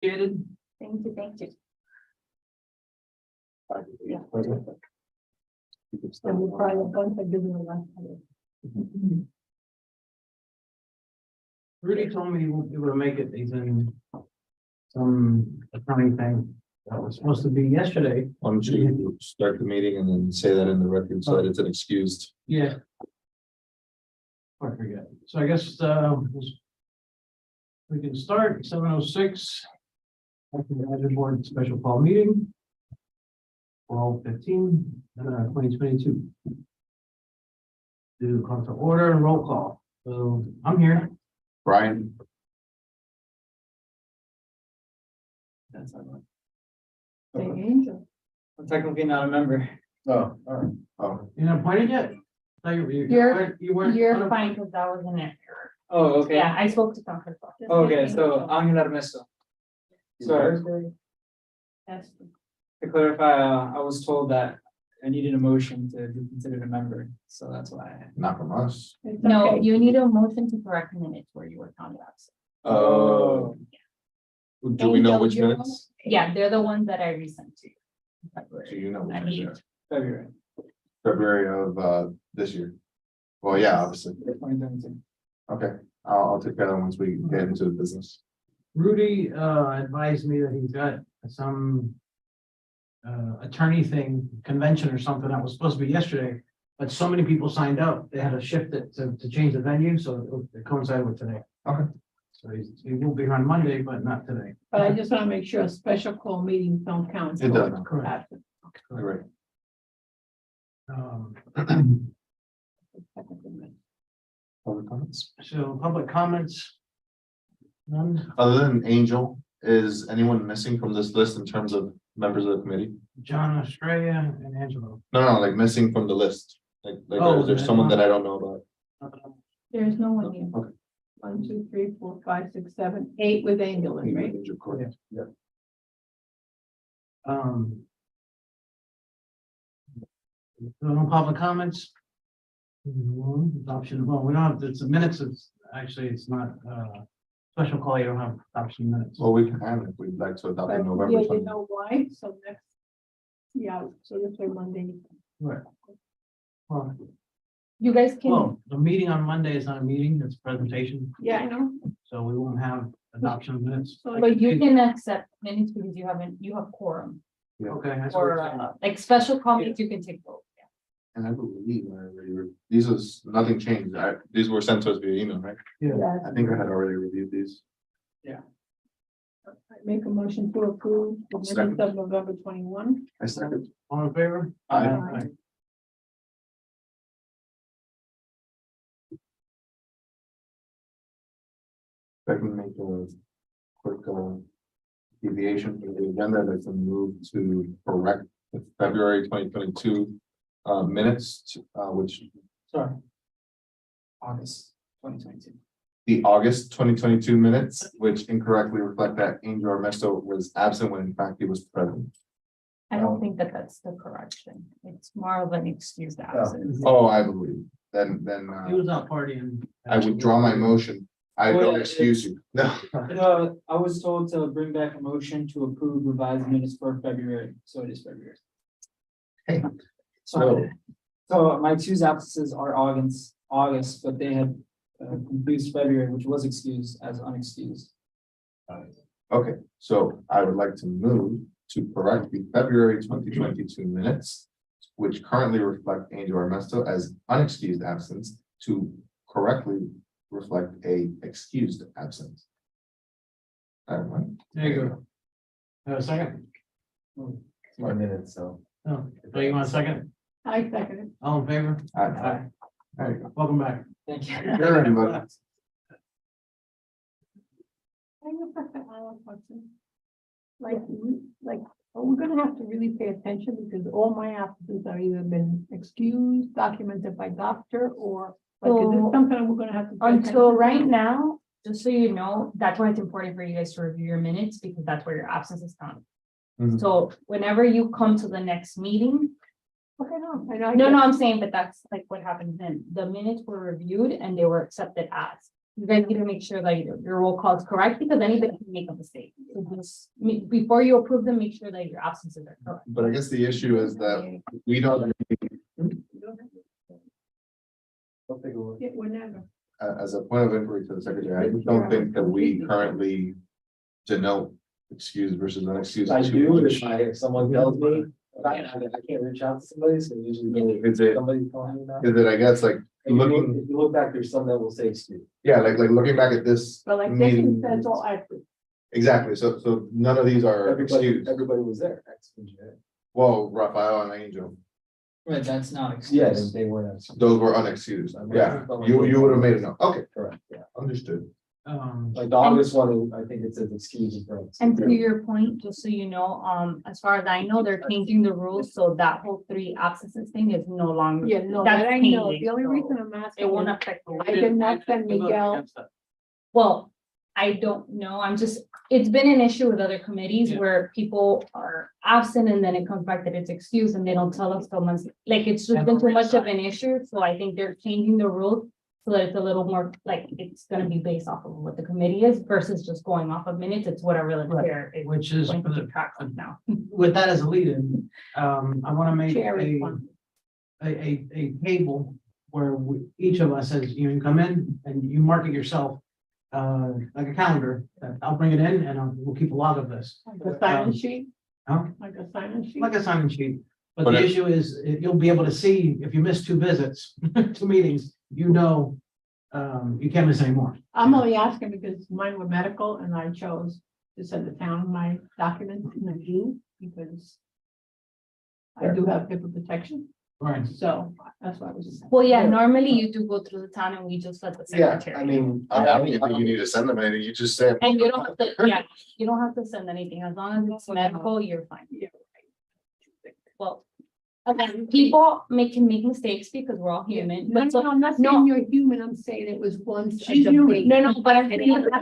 Appreciated. Thank you, thank you. Yeah. And we'll probably bunch of giving a lot. Rudy told me he won't be able to make it. He's in some attorney thing that was supposed to be yesterday. Why don't you start the meeting and then say that in the record so that it's an excused. Yeah. I forget. So I guess we can start 7:06. Advisory Board special call meeting. 12:15, 2022. Do call to order and roll call. So I'm here. Brian, That's not right. Say Angel. I'm technically not a member. oh, all right, oh, You're not appointed yet? No, you weren't. You're fine, because that was an error. Oh, okay. Yeah, I spoke to Tom. Okay, so Angel Armesto. Sorry, That's to clarify, I was told that I needed a motion to be considered a member, so that's why. not from us. it's No, okay. you need a motion to correct minutes where you were found absent. Oh. Do we know which Angel, minutes? Yeah, they're the ones that I resent to you. Do you know? which I minutes? mean, February February of this year. Well, yeah, obviously. 2022. Okay, I'll take that on once we get into the business. Rudy advised me that he's got some attorney thing, convention or something that was supposed to be yesterday, but so many people signed up, they had to shift it to change the venue, so it coincided with today. Okay. So he will be here on Monday, but not today. But I just want to make sure special call meetings don't count. It doesn't. Correct. All right. Public comments? So public comments? None. Other than Angel, is anyone missing from this list in terms of members of the committee? John Estrella and Angelo. No, like missing from the list. Like, Oh, is there someone that I don't know about? There's no one here. Okay. 1, 2, 3, 4, 5, 6, 7, 8 with Angel in, right? Angel, correct. Yeah. No public comments. Adoption, well, we don't have, it's the minutes, it's actually, it's not, special call, you don't have adoption minutes. Well, we can if we'd like to adopt But in November. yeah, you 20. know why? So next, yeah, so this way Monday. Right. Well, You guys can, well, the meeting on Monday is not a meeting, it's a presentation, Yeah, I know. so we won't have adoption of minutes. So but you can accept minutes because you have quorum. Okay. that's what Or I'm saying. like special comments, you can take both. And I believe I already, these was, nothing changed. These were sent to us via email, right? yeah, I think I had already reviewed these. I make a motion to approve the minutes Second. of November 21. I second. All in favor? Aye. Aye. If I can make a quick deviation from the agenda, that's a move to correct the February 2022 minutes, which Sorry. August 2022. the August 2022 minutes, which incorrectly reflect that Angel Armesto was absent when in fact he was present. I don't think that that's the correction. It's more of an excused absence. Oh, I believe. Then He was out partying. I withdraw my motion. I Well, don't excuse you. No. No, I was told to bring back a motion to approve revised minutes for February, so it is February. Hey, Sorry. So my two absences are August, but they had confused February, which was excused as unexcused. Okay, so I would like to move to correct the February 2022 minutes, which currently reflect Angel Armesto as unexcused absence, to correctly reflect a excused absence. Everyone. There you go. Have a second? 1 minute, so. No, so you want a second? I second it. All in favor? Aye. There you go. Welcome back. Thank you. Sure, everybody. I have a question. Like, are we gonna have to really pay attention because all my absences are either been excused, documented by doctor, or like, is this So, something we're gonna have to? pay Until attention right to? now, just so you know, that's why it's important for you guys to review your minutes because that's where your absence is counted. Mhm. So whenever you come to the next meeting, Okay, no, I know. no, I'm saying, but that's like what happened then. The minutes were reviewed and they were accepted as. you guys need to make sure that your roll call is correct, because anybody can make a mistake. So just before you approve them, make sure that your absences are correct. But I guess the issue is that we don't, Yeah, whenever. as a point of inquiry to the secretary, I just don't think that we currently denote excused versus unexcused. I too do, much. if someone tells me, I can't reach out to somebody, so usually. Is it, Somebody calling me now. is it, I guess, like, If you look- looking, if you look back, there's some that will say excuse. yeah, like looking back at this But like this, meeting. it says all active. Exactly, so none of these are excused. Everybody was there. Excuse me. Well, Rafael and Angel, Right, that's not Yes, excused. they were. Excused. those were unexcused, yeah, you would have made a note, okay, Correct, yeah. understood. Like the August one, I think it says excuse. And to your point, just so you know, as far as I know, they're changing the rules, so that whole 3 absences thing is no longer. Yeah, no, That's that I know. changing, The only so reason I'm asking. It won't is affect. I did not send Miguel. Well, I don't know, it's been an issue with other committees Yeah. where people are absent and then it comes back that it's excused and they don't tell us till months. Like, it's just been too much of an issue, so I think they're changing the rules. So that it's a little more, like, it's gonna be based off of what the committee is versus just going off of minutes, it's whatever the Right. chair is Which is, going for to the keep track of now. with that as a lead-in, I want to make Chair is a, one. a table where each of us says, you can come in and you mark it yourself, like a calendar, that I'll bring it in and we'll keep a log of this, Like a sign sheet, huh? like a sign sheet. Like a sign-in sheet. But But the it- issue is, you'll be able to see, if you miss 2 visits, 2 meetings, you know, you can't miss any more. I'm only asking because mine were medical and I chose to send the town my documents in the view because I do have HIPAA protection, Right. so that's why I was just. Well, yeah, normally you do go through the town and we just let the Yeah, secretary. I mean, I don't even think you need to send them anything, you just say. And you don't have to, yeah, you don't have to send anything, as long as it's medical, you're fine. Yeah. Well, again, people can make mistakes because we're all human, No, but so, no, I'm not no. saying you're human, I'm saying it was once. a She's human. debate. no, but I'm saying, I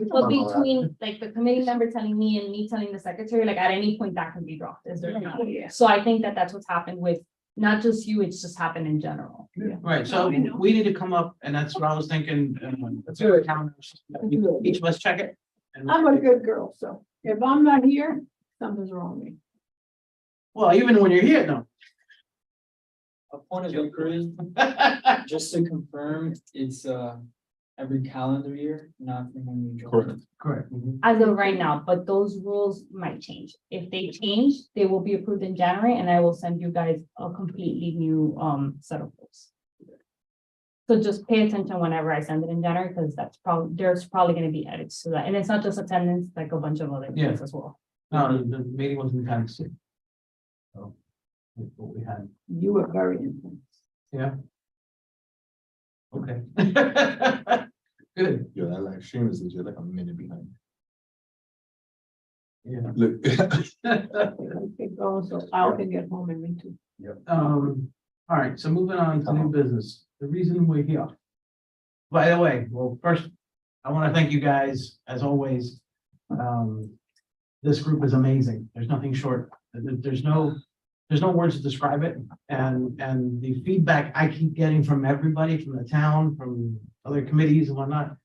but between, like, the committee member telling me and me telling the secretary, like, at any point that can be dropped, is there not? Yeah. So I think that that's what's happened with, not just you, it's just happened in general. Right, so I know. we need to come up, and that's what I was thinking, let's do it, each of us check it. and- I'm a good girl, so if I'm not here, something's wrong with me. Well, even when you're here, no. A point of inquiry, just to confirm, it's every calendar year, not from when you join. Correct. Correct. As of right now, but those rules might change. If they change, they will be approved in January and I will send you guys a completely new set of rules. So just pay attention whenever I send it in January, because there's probably gonna be edits to that. And it's not just attendance, like a bunch of other Yeah. things as well. No, the meeting was intense. So, that's what we had, You were very intense. yeah. Okay. Good, Yeah, that live stream is legit, like a minute behind. yeah. Look. Okay, go, so I can get home and read too. All right, so moving on to new business, the reason we're here. By the way, well, first, I want to thank you guys, as always. This group is amazing. There's nothing short. There's no words to describe it. And the feedback I keep getting from everybody, from the town, from other committees and whatnot.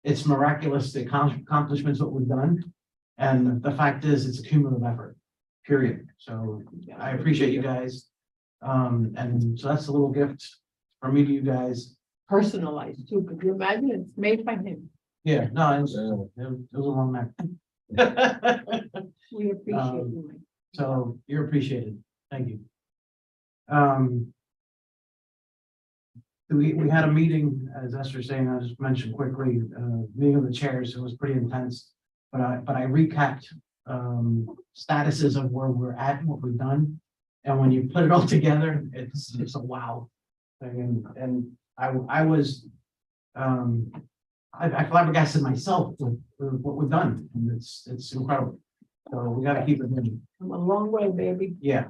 It's miraculous, the accomplishments, what we've done. And the fact is, it's a cumulative effort, period. So I appreciate you guys. And so that's a little gift from me to you guys. Personalized too, could you imagine? It's made by him. Yeah, no, it was a long night. We appreciate you. Mike. So you're appreciated. Thank you. We had a meeting, as Esther's saying, I just mentioned quickly, meeting of the chairs. It was pretty intense. But I recapped statuses of where we're at and what we've done. And when you put it all together, it's a wow. And I was I flabbergasted myself with what we've done, and it's incredible. So we gotta keep it moving. I'm a long way, baby. Yeah,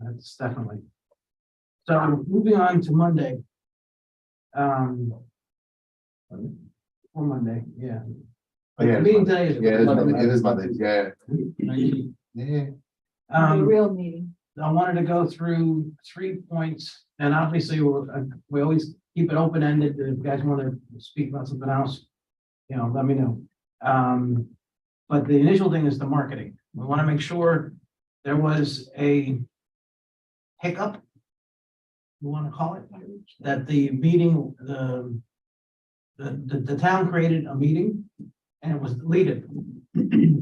that's definitely. So moving on to Monday. Or Monday, yeah. Oh, yeah, The it's meeting Monday. today is. Yeah, it is Monday, yeah. Yeah. The real meeting. I wanted to go through 3 points, and obviously we always keep it open-ended. If you guys want to speak about something else, let me know. But the initial thing is the marketing. We want to make sure there was a hiccup, you want to call it, that the meeting, the town created a meeting and it was deleted.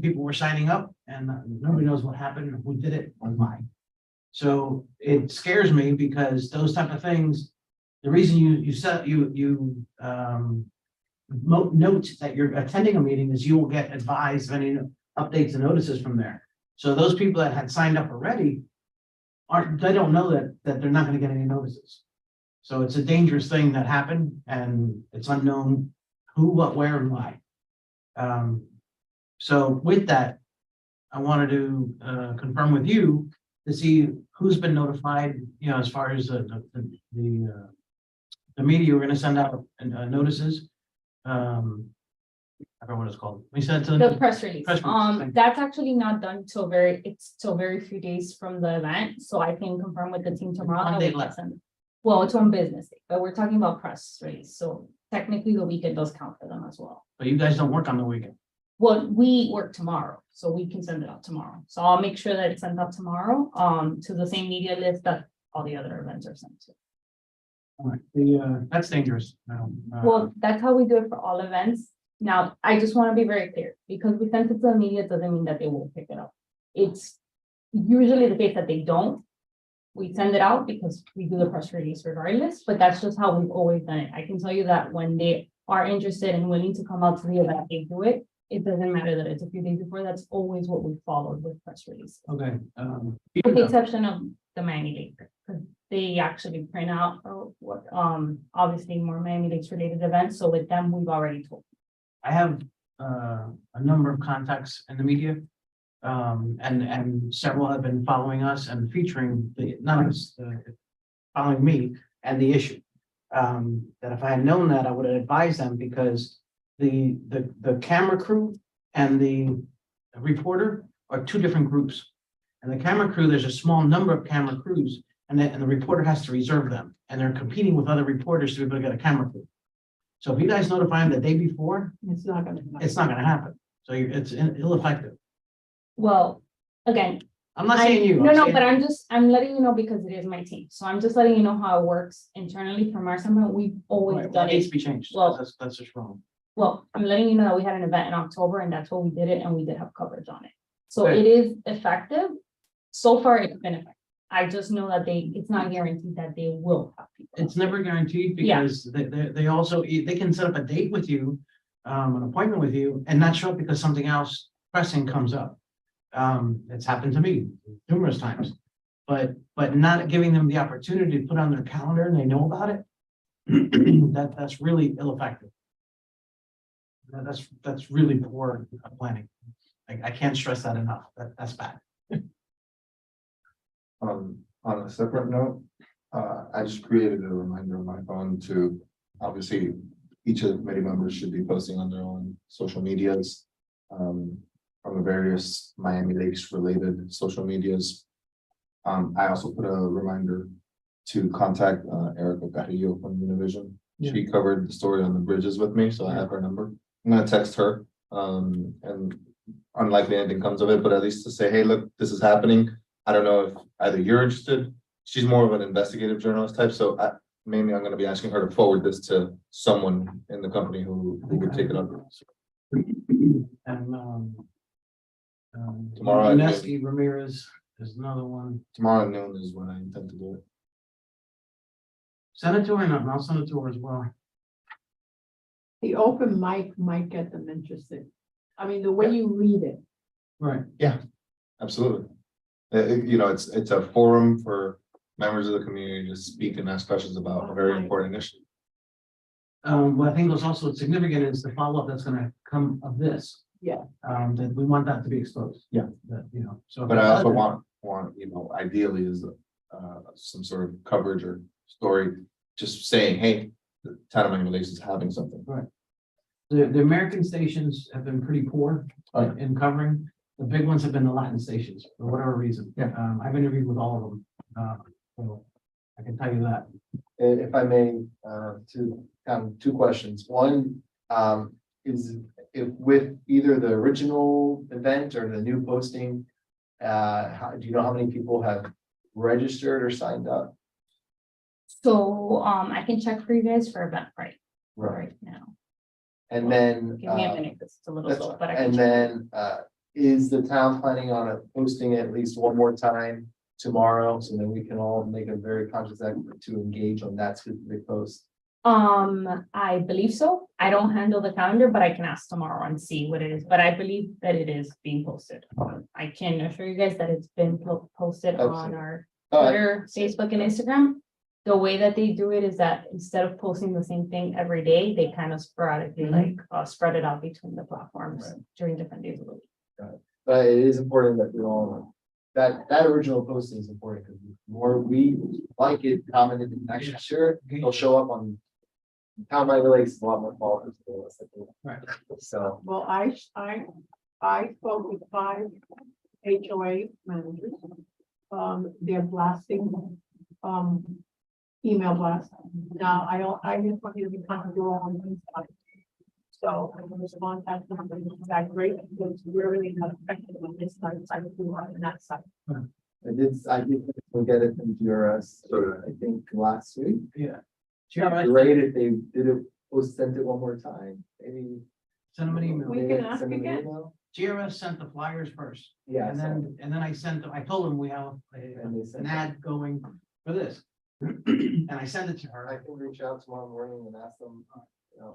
People were signing up and nobody knows what happened, who did it, or why. So it scares me because those type of things, the reason you note that you're attending a meeting is you will get advised of any updates and notices from there. So those people that had signed up already they don't know that they're not going to get any notices. So it's a dangerous thing that happened and it's unknown who, what, where, and why. So with that, I wanted to confirm with you to see who's been notified, as far as the media, we're going to send out notices. I forgot what it's called. We sent to The press release, Press release, thank you. that's actually not done till very few days from the event, so I can confirm with the team tomorrow. One that day we can left. send it. Well, it's on business day, but we're talking about press release, so technically the weekend does count for them as well. But you guys don't work on the weekend. Well, we work tomorrow, so we can send it out tomorrow, so I'll make sure that it's sent out tomorrow, to the same media list that all the other events are sent to. All right, that's dangerous. Well, that's how we do it for all events. Now, I just want to be very clear, because we sent it to the media doesn't mean that they will pick it up. It's usually the case that they don't. We send it out because we do the press release regardless, but that's just how we've always done it. I can tell you that when they are interested and willing to come out to the event, they do it. It doesn't matter that it's a few days before, that's always what we followed with press release. Okay. With the exception of the Miami Lakers, because they actually print out or what, obviously more Miami Lakes related events, so with them, we've already told. I have a number of contacts in the media. And several have been following us and featuring following me and the issue. That if I had known that, I would have advised them, because the camera crew and the reporter are two different groups. And the camera crew, there's a small number of camera crews, and the reporter has to reserve them, and they're competing with other reporters to be able to get a camera crew. So if you guys notify them the day before, It's not gonna. it's not gonna happen. So it's ill-effective. Well, again, I'm not saying you. no, saying- but I'm letting you know because it is my team. So I'm just letting you know how it works internally from our side. We've always Right, well, done it needs it. to be changed. Well- That's just wrong. Well, I'm letting you know that we had an event in October and that's what we did it and we did have coverage on it. So Okay. it is effective. So far, it's been effective. I just know that it's not guaranteed that they will have people. It's never guaranteed Yeah. because they also, they can set up a date with you, an appointment with you and not show up because something else pressing comes up. It's happened to me numerous times, but not giving them the opportunity to put on their calendar and they know about it. That's really ill-effective. That's really poor planning. I can't stress that enough. That's bad. On a separate note, I just created a reminder on my phone to, obviously, each of the committee members should be posting on their own social medias. From the various Miami Lakes related social medias. I also put a reminder to contact Erica Carrillo from Univision. She covered the story on the bridges with me, so I have her number. I'm gonna text her, and unlikely anything comes of it, but at least to say, hey, look, this is happening. I don't know if either you're interested. She's more of an investigative journalist type, so mainly I'm gonna be asking her to forward this to someone in the company who would take it up. And Tomorrow at noon. Nesky Ramirez is another one. Tomorrow at noon is when I intend to do it. Send it to her, and I'll send it to her as well. The open mic might get them interested. I mean, the way you read it. Right. Absolutely. It's a forum for members of the community to speak and ask questions about a very important issue. What I think was also significant is the follow-up that's gonna come of this. Yeah. That we want that to be exposed. Yeah. That, so. But I also want, ideally is some sort of coverage or story, just saying, hey, the town of Miami Lakes is having something. The American stations have been pretty poor Right. in covering. The big ones have been the Latin stations for whatever reason. Yeah. I've interviewed with all of them. So I can tell you that. If I may, two questions. One, is if with either the original event or the new posting, do you know how many people have registered or signed up? So, I can check for you guys for Eventbrite right now. And then, Give me a minute, 'cause it's a little that's slow, fine. but I can And check. then, is the town planning on posting it at least one more time tomorrow? So then we can all make a very conscious effort to engage on that specific post. I believe so. I don't handle the calendar, but I can ask tomorrow and see what it is, but I believe that it is being posted. I can assure you guys that it's been posted on Absolutely. our Uh, Twitter, Facebook, and Instagram. The way that they do it is that instead of posting the same thing every day, they kind of sporadically spread it out between the platforms Right. during different days of the week. But it is important that we all, that original posting is important, because the more we like it, commented, and actually share it, it'll show up on Town by the Lakes, a lot more followers. Right. So, Well, I spoke with 5 HOA managers. They're blasting, email blast. Now, I just want you to be comfortable on these sides. So I'm going to contact them, that great, because we're really not affected on this side, on that side. I did get it from GRS, I think last week. Yeah. Great if they did it, sent it one more time, maybe. Send them an email. We can ask Send them an again. email. GRS sent the flyers first. Yeah. And then I sent them, I told them we have And they sent an it. ad going for this. And I sent it to I her. can reach out tomorrow morning and ask them,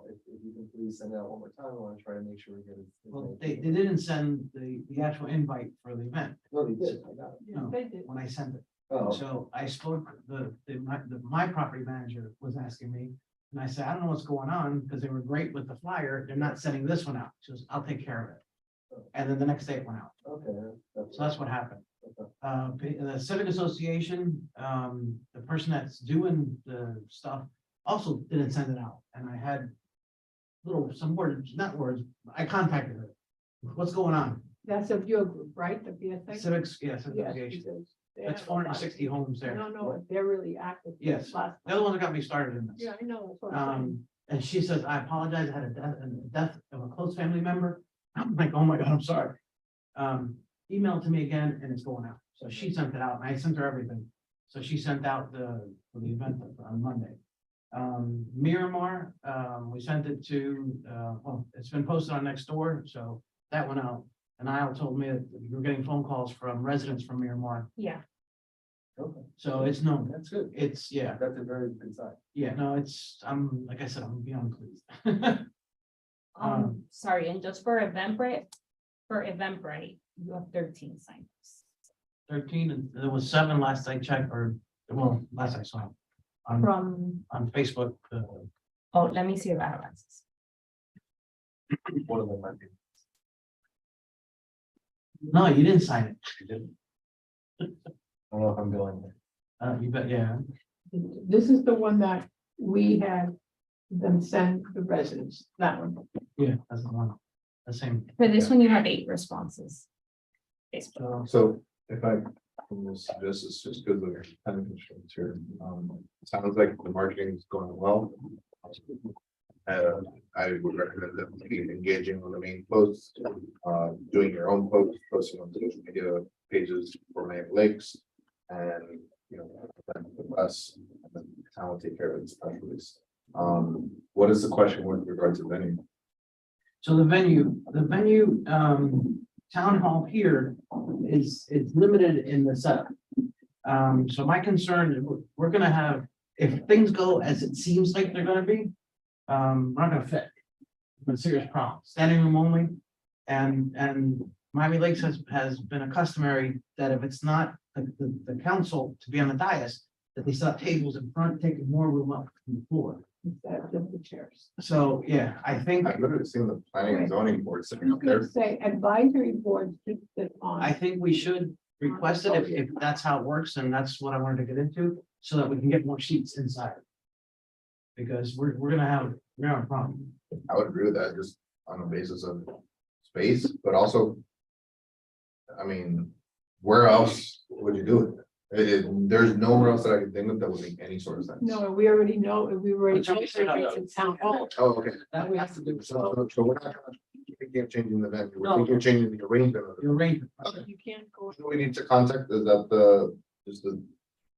if you can please send it out one more time, I want to try to make sure we get it. Well, they didn't send the actual invite for the event. No, they did, I got it. Yeah, they did. When I sent it. Oh, So I spoke, my property manager was asking me, and I said, I don't know what's going on, because they were great with the flyer, they're not sending this one out. She goes, I'll take care of it. And then the next day it went out. okay. So that's what happened. Okay. The Civic Association, the person that's doing the stuff also didn't send it out, and I had some words, not words, I contacted her. What's going on? That's of your group, right? The BSA? Civics, yes, Yes, Association. because they That's have a lot of 460 homes there. No, they're really active. Yes. Last- They're the ones that got me started in this. Yeah, I know, that's what I'm saying. And she says, I apologize, I had a death of a close family member. I'm like, oh my God, I'm sorry. Email it to me again, and it's going out. So she sent it out, and I sent her everything. So she sent out for the event on Monday. Miramar, we sent it to, well, it's been posted on Nextdoor, so that went out. And Niall told me that we were getting phone calls from residents from Miramar, Yeah, Okay, so it's known. that's good. It's, yeah, That's a very good sign. yeah, no, like I said, I'm beyond pleased. sorry, and just for Eventbrite, you have 13 signs. 13, and there was 7 last I checked, or, well, last I saw. From, On Facebook, oh, let me see if I have access. One of them might be. no, you didn't sign it. I don't know if I'm going there. You bet, yeah. This is the one that we had them send the residents, that one. Yeah, that's the one. The same. For this one, you have 8 responses. Facebook. So if I can suggest, it's just because of time constraints here. It sounds like the marketing is going well. I would recommend them keep engaging on the main posts, doing your own posts, posting on social media pages for Miami Lakes. And, then the press, and then the town will take care of this press release. What is the question with regard to venue? So the venue, town hall here is limited in the setup. So my concern, we're gonna have, if things go as it seems like they're gonna be, we're not gonna fit. It's a serious problem, standing room only. And Miami Lakes has been a customary that if it's not the council to be on the dais, that they set up tables in front, taking more room up from the floor. Instead of the chairs. So, yeah, I think, I've literally seen the planning and zoning board I sitting was up there. gonna say advisory boards should sit on. I think we should request it if that's how it works, and that's what I wanted to get into, so that we can get more sheets inside. Because we're gonna have a problem. I would agree with that, just on the basis of space, but also. I mean, where else would you do it? There's nowhere else that I can think of that would make any sort of sense. No, we already know, we already. But you said, in town hall. Oh, okay. That we have to do. So we're not thinking of changing the venue, we're No. thinking of changing the arrangement of it. Your arrangement. You can't go. Who we need to contact, is that the, just the,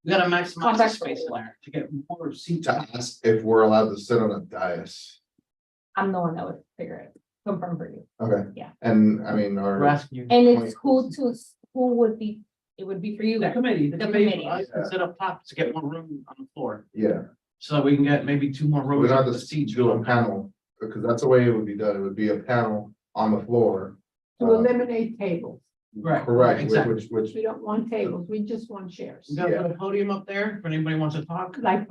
We gotta maximize the Contact space person. there to get more seats. to ask if we're allowed to sit on a dais. I'm the one that would figure it, confirm for you. Okay. Yeah. And I mean, We're our, asking you. And it's who would be, it would be for you The guys. committee, the The committee, committee. us can sit up top to get more room on the floor, yeah, so that we can get maybe 2 more we rows don't of have the to seats. do a panel, because that's the way it would be done, it would be a panel on the floor. To eliminate tables. Right, Correct, exactly. which, We don't want tables, we just want chairs. We gotta put a podium up there if anybody wants to talk, Like,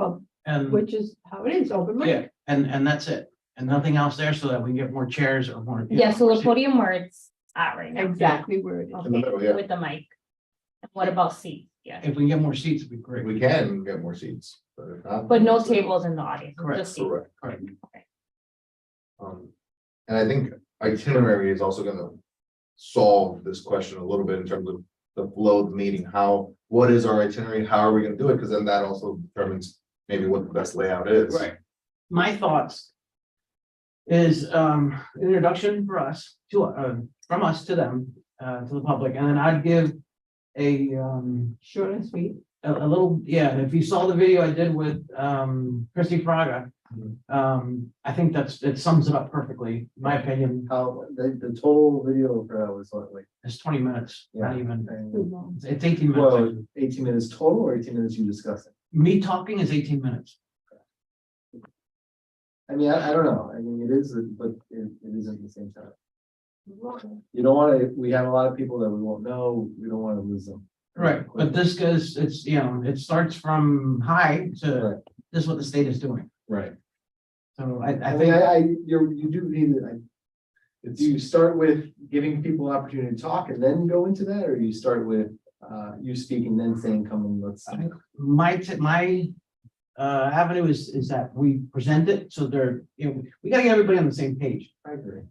and, which is how it is, open mic. yeah, and that's it. And nothing else there, so that we get more chairs or more. Yeah, so the more podium where it's at right now. Exactly where it is. In the middle, yeah. Okay, with the mic. And what about seats? Yeah, seats. If we can get more seats, it'd be if great. we can get more seats, but if not. but no tables in the audience, Correct, just seats. Correct. Correct. And I think itinerary is also gonna solve this question a little bit in terms of the flow of the meeting, what is our itinerary, how are we gonna do it, because then that also determines maybe what the best layout is. Right. My thoughts is introduction for us to from us to them, to the public, and then I'd give a Short and sweet. a little, yeah, if you saw the video I did with Christy Fraga. I think it sums it up perfectly, in my opinion. How, the total video for that was what, like, It's 20 minutes, not Yeah. even, Too long. it's 18 minutes. well, 18 minutes total or 18 minutes you discussing? Me talking is 18 minutes. I mean, I don't know, I mean, it is, but it isn't at the same time. You don't wanna, we have a lot of people that we won't know, we don't wanna lose them. Right, but this goes, it's, it starts from high to, Right. this is what the state is doing. Right. So I I mean, think, you do need it, do you start with giving people an opportunity to talk and then go into that, or you start with, you speaking, then saying, come and let's. my avenue is that we present it, so they're, we gotta get everybody on the same page. I agree.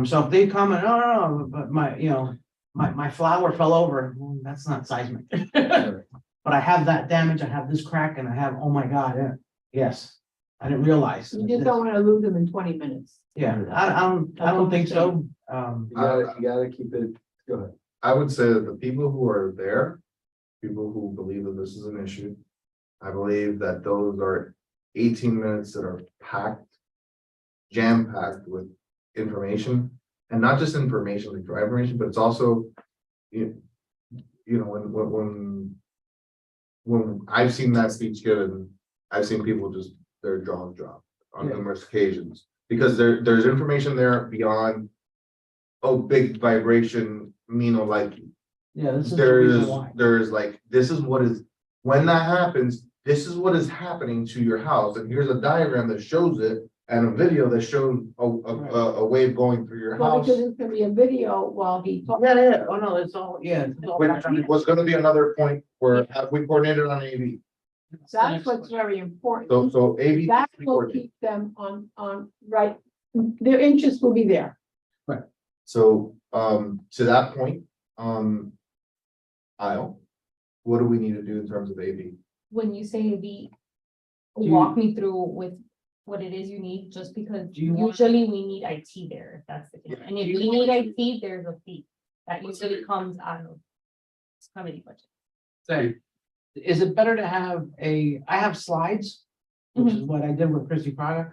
So if they come and, no, but my flower fell over, well, that's not seismic. But I have that damage, I have this crack, and I have, oh my God, yeah, yes, I didn't realize. You just don't want to lose them in 20 minutes. Yeah, I don't think so. You gotta keep it, go ahead. I would say that the people who are there, people who believe that this is an issue, I believe that those are 18 minutes that are packed, jam-packed with information, and not just information, like dry information, but it's also, when I've seen that speech given, I've seen people just, their jaws drop on Yeah. numerous occasions, because there's information there beyond, oh, big vibration, mean or like, Yeah, this is the reason there's, why. there's like, this is what is, when that happens, this is what is happening to your house, and here's a diagram that shows it, and a video that shows a wave going through your Well, house. because it's gonna be a video while he talks. Yeah, oh no, it's all, yeah. it's all Which background. was gonna be another point where have we coordinated on AV, That's what's very important. so AV. That will keep them on, right, their interest will be there. So, to that point, Kyle, what do we need to do in terms of AV? When you say the, Do you- walk me through with what it is you need, just because Do you want- usually we need IT there, if that's the case. Yeah. And if Do you we need want IT, there's a fee that What's usually it? comes out of committee budget. Say, is it better to have I have slides, which is what I did with Christy Fraga,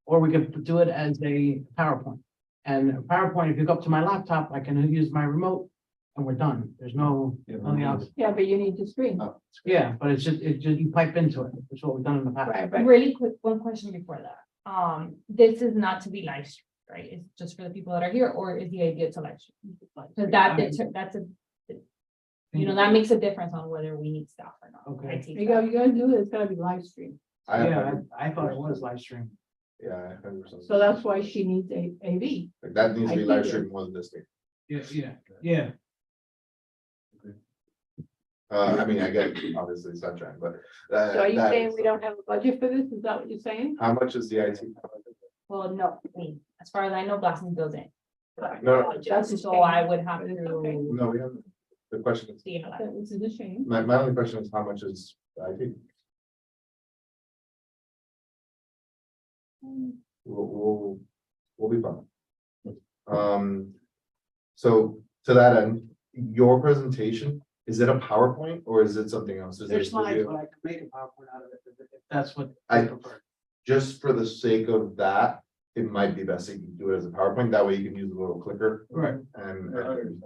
or we could do it as a PowerPoint. And a PowerPoint, if you go up to my laptop, I can use my remote and we're done. There's nothing else. Yeah, but you need to screen. Yeah, but it's just, you pipe into it. That's what we've done in the past. Right. Really quick, one question before that. This is not to be live streamed, right? It's just for the people that are here, or is the idea to live stream? Because that's a, that makes a difference on whether we need staff or not. Okay. IT You staff. go, you're gonna do it, it's gonna be live stream. Yeah, I thought it was live stream. Yeah, 100%. So that's why she needs a AV. Like, that needs to be I live think stream more than this thing. Yeah. I mean, I get obviously sunshine, but. So are you that saying is- we don't have a budget for this? Is that what you're saying? How much is the IT? Well, no, as far as I know, Blasting goes in. No, That's So I would have But it's okay. to, no, we haven't. the question is, See how that- That was a shame. my only question is how much is IT? We'll be fine. So to that end, your presentation, is it a PowerPoint or is it something else? Is it There's slides, video? but I can make a PowerPoint out of it, if that's what I- I prefer. Just for the sake of that, it might be best that you do it as a PowerPoint. That way you can use the little clicker Right. and.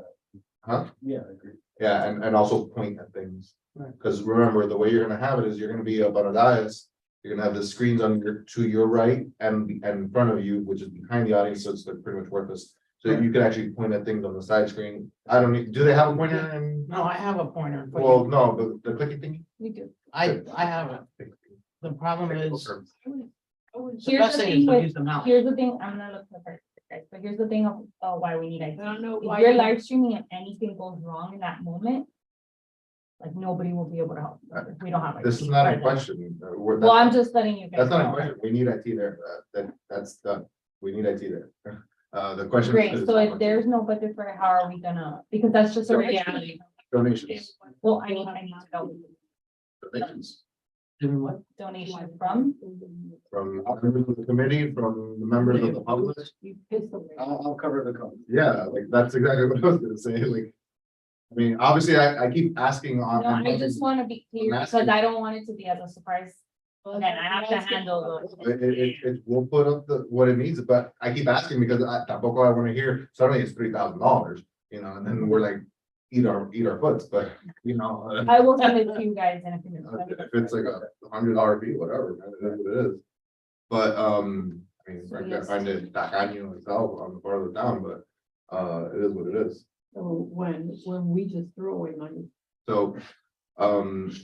Huh? Yeah, I agree. Yeah, and also point at things. Right. Because remember, the way you're gonna have it is you're gonna be up on a dais. You're gonna have the screens on to your right and in front of you, which is behind the audience, so it's like pretty much worthless. So Right. you can actually point at things on the side screen. I don't need, do they have a pointer and? No, I have a pointer. but Well, no, but the clicking thing. We do. I have it. The problem is, the Here's best the thing is thing to with- use the mouse. Here's the thing, I'm gonna look for guys, but here's the thing of why we need IT. I don't know If why. you're you- live streaming and anything goes wrong in that moment, like nobody will be able to help. you if we don't have. This IT is not a present. question. Well, I'm just letting you guys That's not a know. question. We need IT there. That's done. We need IT there. The question. Great, is so how if much there's no budget for it, how are we gonna, because that's just a Donation. reality. Donations, Well, I need to know donations Doing what? donation from, from members of the committee, from the members of the public. You pissed away. I'll cover the cost. Yeah, like that's exactly what I was gonna say, like. I mean, obviously, I keep asking on. no, I just wanna be clear, I'm because asking- I don't want it to be as a surprise. And then I have to handle those. We'll put up what it needs, but I keep asking because tampoco I wanna hear, suddenly it's $3,000, you know, and then we're like, eat our foots, but, you know. I will send it to you guys in a few minutes. If it's like $100 fee, whatever, man, it is what it is. But, I mean, So frankly, I yes. find it tacaño myself on the part of the town, but, it is what it is. So when we just throw away money. So,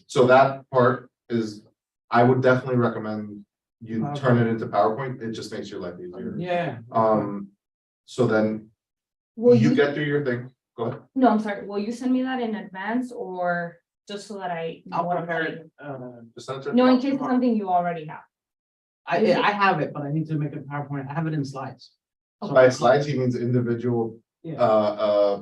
so that part is, I would definitely recommend you turn it into PowerPoint. It just makes your life easier. Yeah. So then Will you you, get through your thing. Go ahead. no, I'm sorry, will you send me that in advance or just so that I? know I'll what I'm prepare doing? it. Just send it. No, in case it's something you already have. I have it, but I need to make a PowerPoint. I have it in slides. So- By slides, he means individual, Yeah.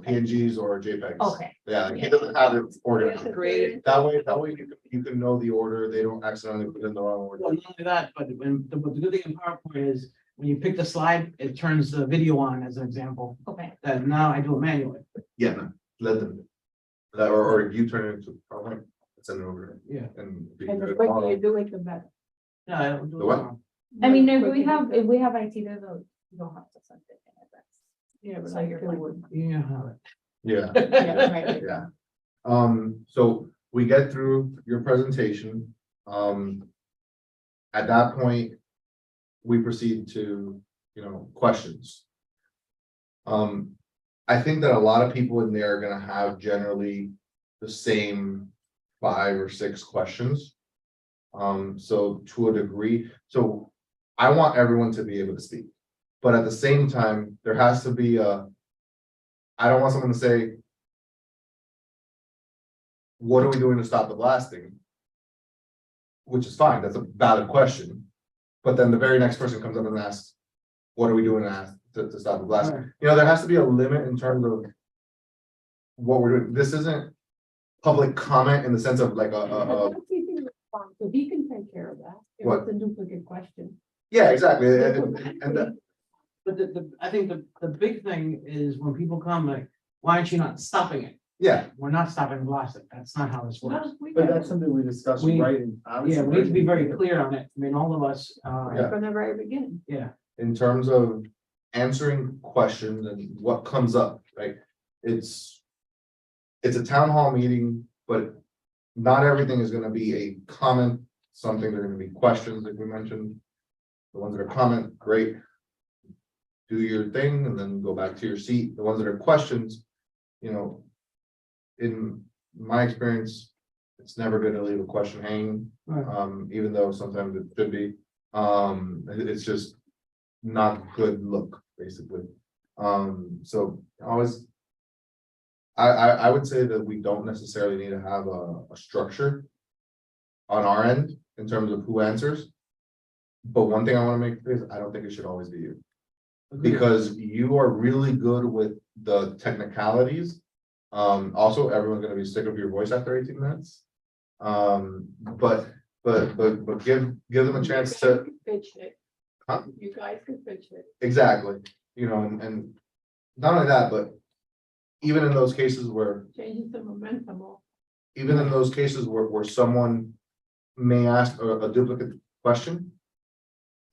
PNGs or JPEGs. Okay, Yeah, like he doesn't have it organized. Create That way you can know the order. They don't accidentally put in the wrong order. Well, not only that, but the good thing in PowerPoint is when you pick the slide, it turns the video on as an example. okay. That now I do it manually. Yeah, no, let them. Or you turn it into PowerPoint, send it over. Yeah. And. And the quicker you do it, the better. Yeah. I don't do The it what? now. I mean, if The we quicker have, if we have IT, there's a, you don't have to send it in advance. Yeah, but So I you're still fine. would. Yeah. I have it. Yeah. Yeah, right. Yeah. So we get through your presentation. At that point, we proceed to, questions. I think that a lot of people in there are gonna have generally the same 5 or 6 questions. So to a degree, so I want everyone to be able to speak. But at the same time, there has to be I don't want someone to say, what are we doing to stop the blasting? Which is fine, that's a valid question. But then the very next person comes up and asks, what are we doing to stop the blasting? Right. There has to be a limit in terms of what we're doing. This isn't public comment in the sense of like That's easy to respond, so he can take care of that. If What? it's a duplicate question. yeah, exactly. And that, But I think the big thing is when people come, like, why aren't you not stopping it? yeah, We're not stopping blasting. That's not how this works. No, we But get that's it something we discussed We- writing. Yeah, we need to be very clear on it. I mean, all of us, Yeah. From the very beginning. yeah. in terms of answering questions and what comes up, right? It's a town hall meeting, but not everything is gonna be a comment, something, they're gonna be questions, like we mentioned. The ones that are comment, great. Do your thing and then go back to your seat. The ones that are questions, in my experience, it's never good to leave a question hanging. Right. Even though sometimes it should be, it's just not good look, basically. So always. I would say that we don't necessarily need to have a structure. On our end, in terms of who answers. But one thing I wanna make clear is I don't think it should always be you, because you are really good with the technicalities. Also, everyone's gonna be sick of your voice after 18 minutes. But give them a chance to, Pitch it. Huh? You guys can pitch it. exactly, and not only that, but even in those cases where, Changes the momentum. Or even in those cases where someone may ask a duplicate question,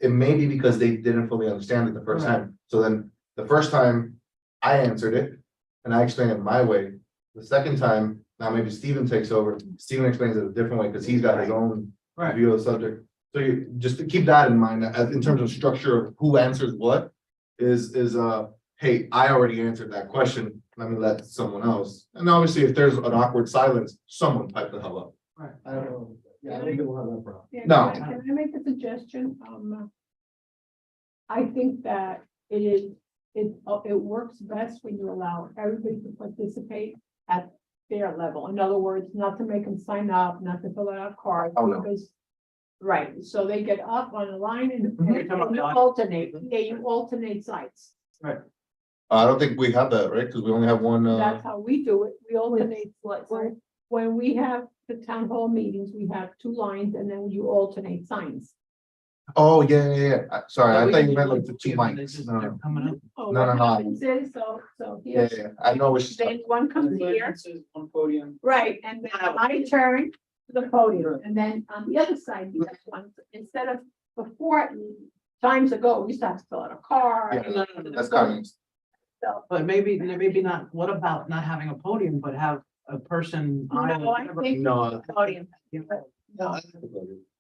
it may be because they didn't fully understand it the first time. So then the first time I answered it and I explained it my way. The second time, now maybe Steven takes over. Steven explains it a different way because he's got his own Right. view of the subject. So you just to keep that in mind, as in terms of structure of who answers what is hey, I already answered that question. Let me let someone else. And obviously, if there's an awkward silence, someone pipe the hell up. I don't know. Yeah, I don't think we'll have that problem. yeah, No. Can I make a suggestion? I think that it works best when you allow everybody to participate at their level. In other words, not to make them sign up, not to fill out a card. Oh, no. Because, right, so they get up on the line and Mhm. you alternate, you alternate sites. I don't think we have that, right? Because we only have one, That's how we do it. We alternate. What, sorry? When we have the town hall meetings, we have two lines and then you alternate signs. oh, yeah. Sorry, I We thought can you do meant like it the for two you, and they mics. just No, kept coming up. Oh, No, what no, no. happens is, so Yeah, here's, I know what she's then one comes here, Emergencies, one podium. right, and then my turn to the podium, and then on the other side, you have one, instead of before, times ago, we used to have to fill out a card. Yeah, that's coming. But maybe not, what about not having a podium, but have a person? No, I think. No. Podium. No,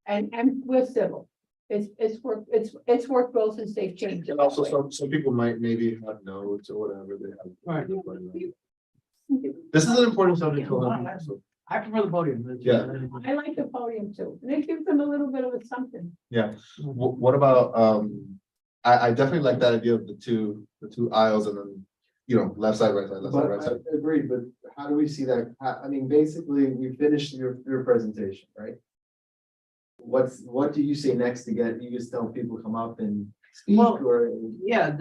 and we're civil. It's worked well since they've changed it. And also, some people might maybe have notes or whatever they have. Right. This is an important subject to have. So, I prefer the podium. Yeah. I like the podium too, and it gives them a little bit of a something. what about, I definitely like that idea of the two aisles and then, left side, right side, left side, right But side. I agree, but how do we see that? I mean, basically, we finished your presentation, right? What do you say next to get, you just tell people come up and speak Well, or? Yeah,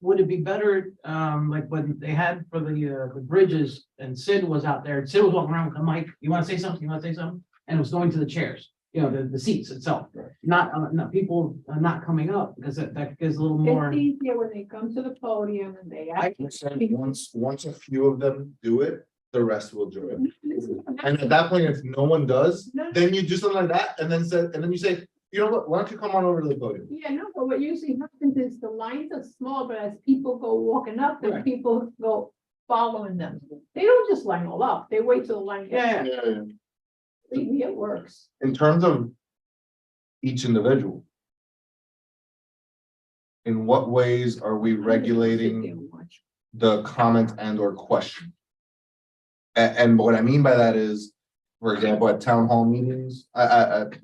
would it be better, like when they had for the bridges and Sid was out there, Sid was walking around with a mic, you wanna say something, you wanna say something? And it was going to the chairs, the seats itself, Right. not people not coming up, because that gives a little more. It's easier when they come to the podium and they. I can say once a few of them do it, the rest will join. And at that point, if no one does, then you do something like that, and then you say, you know what, why don't you come on over to the podium? Yeah, no, but what usually happens is the lines are small, but as people go walking up, then Right. people go following them. They don't just line all up, they wait till the line. gets- Yeah. Believe me, it works. In terms of each individual, in what ways are we regulating the comment and or question? And what I mean by that is, for example, at town hall meetings, at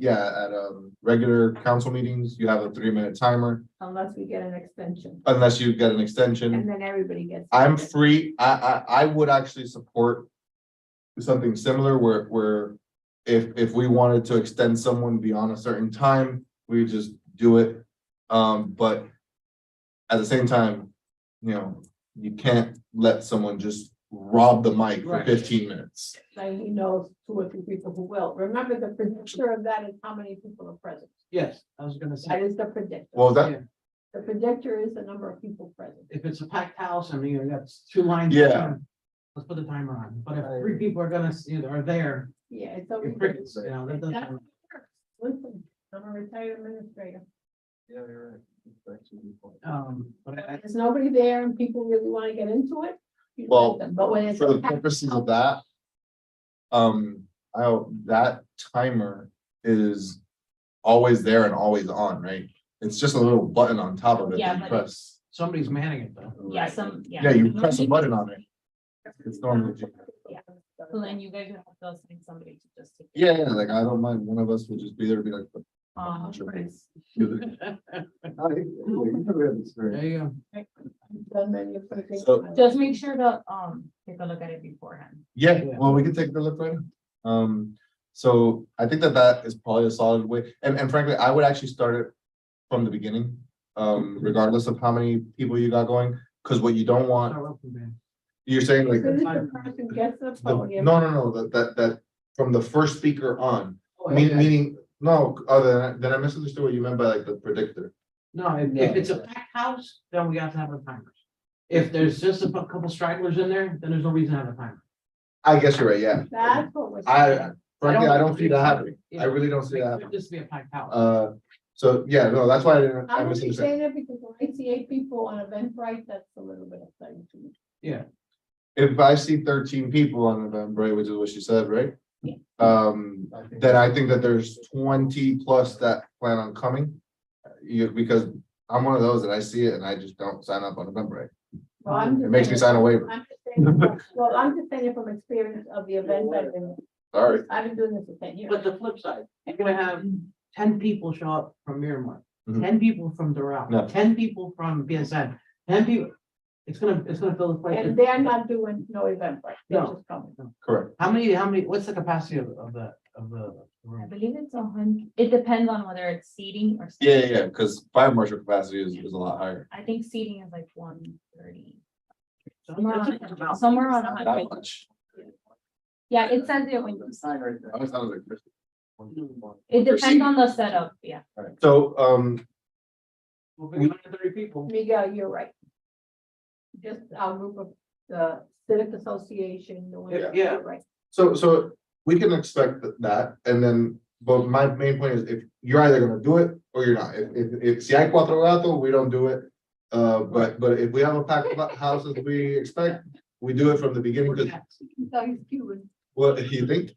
regular council meetings, you have a 3-minute timer, Unless we get an extension, unless you get an extension. and then everybody gets. I'm free, I would actually support something similar where if we wanted to extend someone beyond a certain time, we would just do it. But at the same time, you can't let someone just rob the mic for Right. 15 minutes. Like he knows 2 or 3 people who will. Remember, the predictor of that is how many people are present. Yes, I was gonna That say, is the predictor. Well, that, Yeah. The predictor is the number of people present. if it's a packed house and you got 2 lines. Yeah. Let's put the timer on, but if 3 people are gonna, are there, Yeah, it's you're always. crickets, that That doesn't. works. Listen, I'm a retired administrator. Yeah, you're right. That's actually a good point. But There's nobody there and people really want to get into it. you Well, let them. But when it's. for the purposes of that, that timer is always there and always on, right? It's just a little button on top of it Yeah, that you but press. somebody's manning it though. Yeah, Yeah, you press a button on it. It's normally. So then you guys would have to assign somebody to just. take it. Yeah, like I don't mind, one of us will just be there to be like. Sure. do it. I think, anyway, you never had this There very- you go. Done many of the things. So- Just make sure to, take a look at it beforehand. Yeah, well, we can take a look right now. So I think that is probably a solid way, and frankly, I would actually start it from the beginning. Regardless of how many people you got going, because what you don't want, Start off with that. You're saying like, So this the person gets the no, podium. no, that from the first speaker on, Oh, okay. meaning, no, other than I misunderstood what you meant by like the predictor. No, if it's a packed house, then we have to have a timer. If there's just a couple stragglers in there, then there's no reason to have a timer. I guess you're right, yeah. That's what we're I, saying. frankly, I don't see that happening. Yeah. I really don't see that Like, happening. This to be a packed house. So, yeah, no, that's why I didn't, I I'm only misunderstood. saying it because when I see 8 people on Eventbrite, that's a little bit upsetting to me. Yeah, If I see 13 people on Eventbrite, which is what she said, right? Yeah. Then I think that there's 20 plus that plan on coming. Because I'm one of those that I see it and I just don't sign up on Eventbrite. Well, I'm It just makes me saying- sign a waiver. I'm just saying, well, I'm just saying it from experience of the event I've been, Sorry. I've been doing this for 10 years. but the flip side, you're gonna have 10 people show up from Miramar, Mhm. 10 people from Doral, No. 10 people from PSN, 10 people. It's gonna fill the place. And they're not doing no Eventbrite, they're No. just coming. Correct. How many, what's the capacity of the I room? believe it's 100, it depends on whether it's seating or. Yeah, because fire marshal capacity is a lot higher. I think seating is like 130. So Somewhere it's around- somewhere around Not 100. much. Yeah, it says it when you Sign right there. That sounds like Christmas. it depends on the setup, yeah. So, We'll be 130 people. Miguel, you're right. Just our group of the civic association. the ones that- Yeah. you're Right. so we can expect that, and then, but my main point is if you're either gonna do it or you're not. If si hay cuatro gatos, we don't do it. But if we have a packed house as we expect, we do it from the beginning, because So he's Cuban. what you think?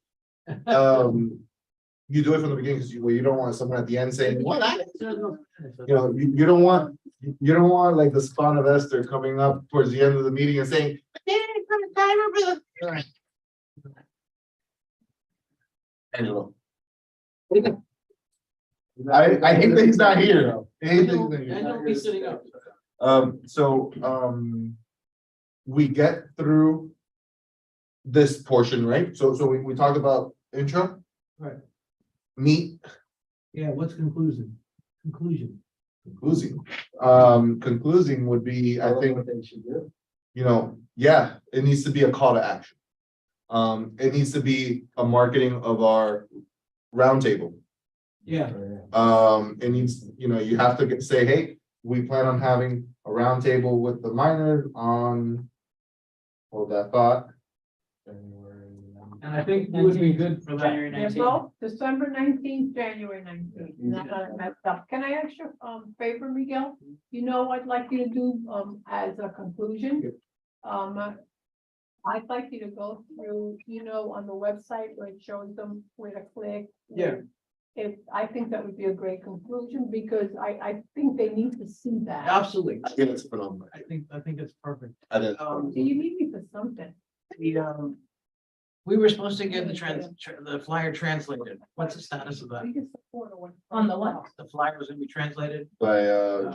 You do it from the beginning, because you don't want someone at the end saying, what? You know, you don't want like the spawn of Esther coming up towards the end of the meeting and saying. Angelo. I hate that he's not here. I hate that he's not And here. don't be sitting up. We get through this portion, right? So we talked about intro. Right. Meet, Yeah, what's conclusion? Conclusion. concluding would be, I think, What they should do. you know, yeah, it needs to be a call to action. It needs to be a marketing of our roundtable. Yeah, It needs, you know, you have to say, hey, we plan on having a roundtable with the miners on. Hold that thought. and I think it would be good for that. January They're 19th. both December 19th, January 19th. Not got it messed up. Can I ask you, favor, Miguel? You know, what I'd like you to do, as a conclusion. I'd like you to go through, you know, on the website where it shows them where to click. Yeah. I think that would be a great conclusion because I think they need to see that. Absolutely. I think it's phenomenal. I think it's perfect. I did. Do you need me for something? We were supposed to get the flyer translated. What's the status of that? We can support it when- On the what? The flyer was gonna be translated. By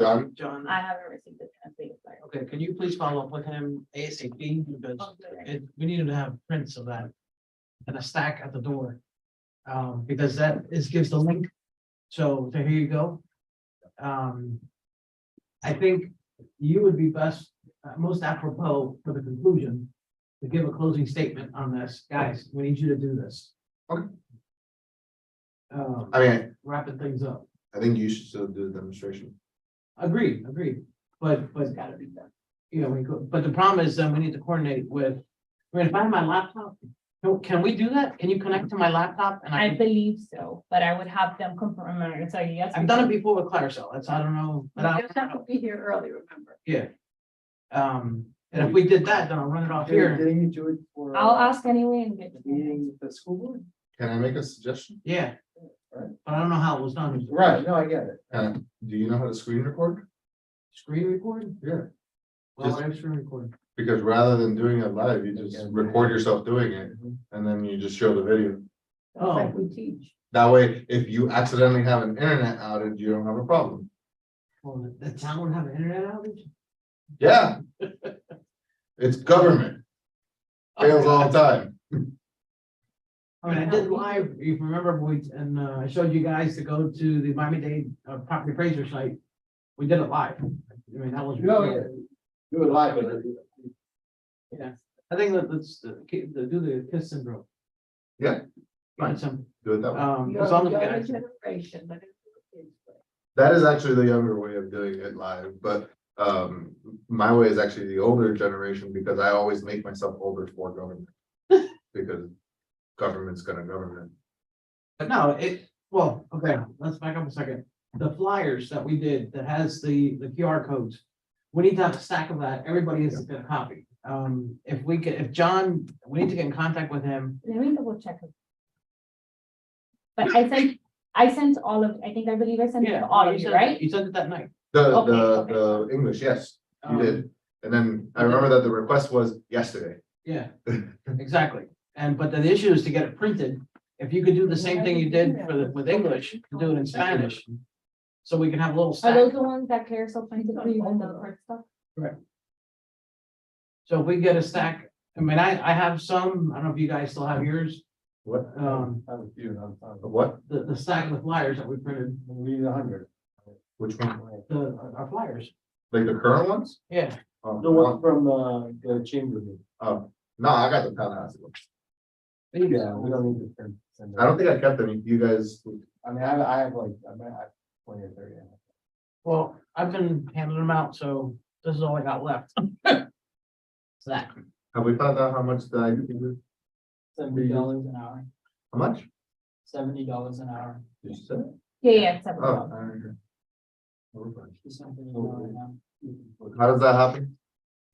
John. John, I haven't received the translated flyer. okay, can you please follow up with him ASAP, because we needed to have prints of that. And a stack at the door. Because that gives the link. So here you go. I think you would be best, most apropos for the conclusion. To give a closing statement on this, guys, we need you to do this. Okay. Um, I mean, wrapping things up. I think you should still do the demonstration. Agreed, but, It's gotta be done. you know, but the problem is, we need to coordinate with, I mean, if I have my laptop, can we do that? Can you connect to my laptop? And I can, believe so, but I would have them confirm, I'm gonna tell you yes. I've done it before with Claricel, that's, I don't know, but You just have to be here early, remember? yeah. And if we did that, then I'll run it off here. Didn't you do it for? I'll ask anyway and get. Meeting with the school board? Can I make a suggestion? Yeah. Right. But I don't know how it was done. Right, no, I get it. Do you know how to screen record? Screen record? Yeah. Well, I screen record. Because rather than doing it live, you just record yourself doing it and then you just show the video. That's like we teach. That way, if you accidentally have an internet outage, you don't have a problem. Well, the town would have an internet outage? Yeah. It's government, fails all the time. I mean, I did live, if you remember, I showed you guys to go to the Miami-Dade property appraiser site. We did it live. I mean, that was. Do it live, but Yeah, I think let's do the KISS syndrome. Yeah. Fine, some, Do it that way. You're as long as we younger got. generation, but it's the kids' way. That is actually the younger way of doing it live, but my way is actually the older generation because I always make myself older for government. Because government's gonna govern But no, well, okay, let's back up a second. The flyers that we did that has the QR codes. We need to have a stack of that. Everybody has to get a copy. If we could, if John, we need to get in contact with him. Let me double check. it. But I sent all of, I believe I sent it to all of you, right? You sent it that night. The English, yes, you did. And then I remember that the request was yesterday. Yeah, exactly. But the issue is to get it printed. If you could do the same thing you did with English, do it in Spanish. So we can have a little Are stack. those the ones that Carousel printed for you and the hard stuff? So if we get a stack, I mean, I have some, I don't know if you guys still have yours, What? What? the stack of flyers that we printed, We need 100. Which one? our flyers. Like the current ones? Yeah, Oh, The one from the chamber. Oh, no, I got the townhouse. Yeah, we don't need to send. I don't think I kept any. You guys, I mean, I have like, I have 20 or 30. well, I've been handing them out, so this is all I got left. It's that. have we found out how much the IDP is? $70 an hour, How much? $70 an hour. Did you say? Yeah, it's separate. Oh, I don't know. Just something you know right now. How does that happen?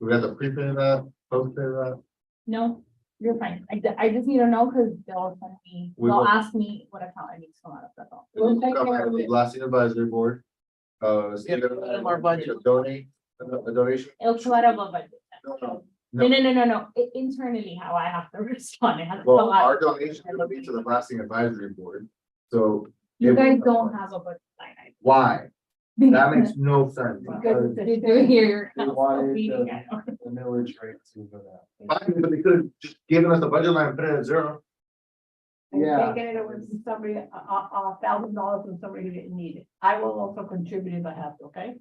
Do we have to prepay that, post-pay that? No, you're fine. I just need to know because they'll send me, We they'll will- ask me what account I need to come out of, that's all. We'll take Come care out of of the it. Blasting Advisory Board. Yeah, our budget. Donate, a donation? It'll come out of a budget. No. No. Internally, how I have to respond, it has to come Well, our out. donation is gonna be to the Blasting Advisory Board, so. You if- guys don't have a budget line item. Why? That makes no sense. Because it's a Did you hear your They council wanted meeting? the- I don't- The millage rate to go down. Fine, but they could have just given us the budget line and put it at zero. And Yeah. taking it away from somebody, $1,000 from somebody who didn't need it. I will also contribute if I have to, okay?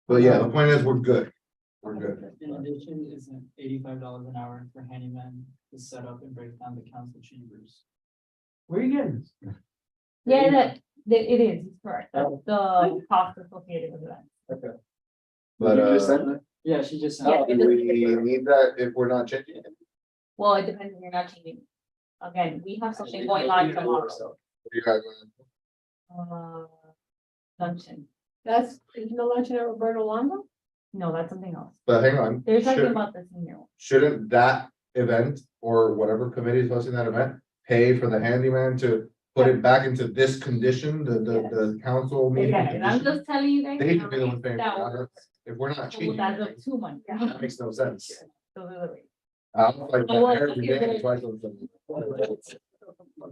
But yeah, the point is, we're good. We're good. In addition, is an $85 an hour for handyman to set up and break down the council chambers. Where are you getting this? Yeah, it is, it's correct. That's the cost associated with that. But, You just said that? Yeah, she just. Yeah, do we need that if we're not changing it? Well, it depends if you're not changing. Again, we have something going on tomorrow. What do you guys want? Luncheon. That's, isn't the luncheon at Roberto Longo? No, that's something else. But hang on, They're talking should- about the senior one. shouldn't that event or whatever committee is hosting that event pay for the handyman to put it back into this condition, the council meeting? Again, I'm condition? just telling you guys. They should be the ones paying that for was- that. If we're not that changing was as anything, of 2 months. that makes no sense. Those are the rates. I don't like Oh, well, that every okay, day, but- twice a week.